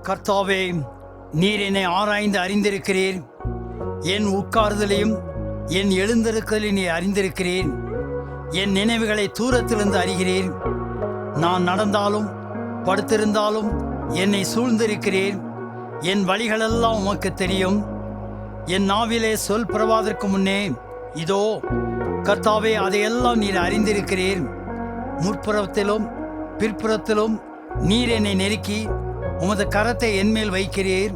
கர்த்தாவே, நீர் என்னை ஆராய்ந்து அறிந்திருக்கிறீர். என் உட்கார்தலையும் என் எழுந்திருக்கலையும் நீர் அறிந்திருக்கிறீர். என் நினைவுகளை தூரத்திலிருந்து அறிகிறீர். நான் நடந்தாலும் படுத்திருந்தாலும் என்னை சூழ்ந்திருக்கிறீர். என் வழிகளெல்லாம் உமக்கு தெரியும். என் நாவிலே சொல் பிறவாதற்கு முன்னே இதோ கர்த்தாவே, அதையெல்லாம் நீர் அறிந்திருக்கிறீர். முற்புறத்திலும் பிற்புறத்திலும் நீர் என்னை நெருக்கி உமது கரத்தை என்மேல் வைக்கிறீர்.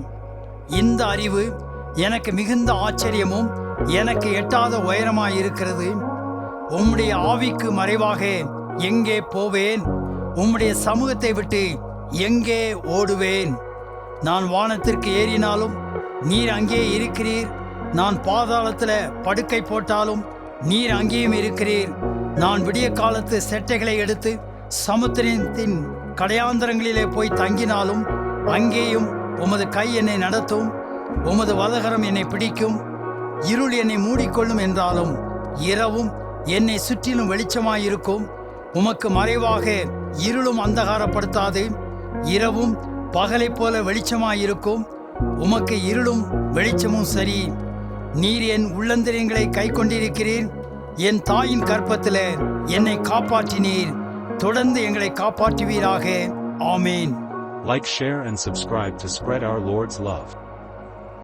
இந்த அறிவு எனக்கு மிகுந்த ஆச்சரியமும் எனக்கு எட்டாத உயரமாயிருக்கிறது. உம்முடைய ஆவிக்கு மறைவாக எங்கே போவேன்? உம்முடைய சமூகத்தை விட்டு எங்கே ஓடுவேன்? நான் வானத்திற்கு ஏறினாலும் நீர் அங்கே இருக்கிறீர். நான் பாதாளத்தில் படுக்கை போட்டாலும் நீர் அங்கேயும் இருக்கிறீர். நான் விடிய காலத்து செட்டைகளை எடுத்து சமுத்திரத்தின் கடையாந்தரங்களிலே போய் தங்கினாலும் அங்கேயும் உமது கை என்னை நடத்தும். உமது வலகரம் என்னை பிடிக்கும். இருள் என்னை மூடிக்கொள்ளும் என்றாலும் இரவும் என்னை சுற்றிலும் வெளிச்சமாயிருக்கும். உமக்கு மறைவாக இருளும் அந்தகாரப்படுத்தாது. இரவும் பகலை போல வெளிச்சமாயிருக்கும். உமக்கு இருளும் வெளிச்சமும் சரி. நீர் என் உள்ளந்திரியங்களை கை கொண்டிருக்கிறீர். என் தாயின் கற்பத்தில் என்னை காப்பாற்றினீர். தொடர்ந்து எங்களை காப்பாற்றுவீராக. ஆமேன். Like, share and subscribe to spread our Lord's love.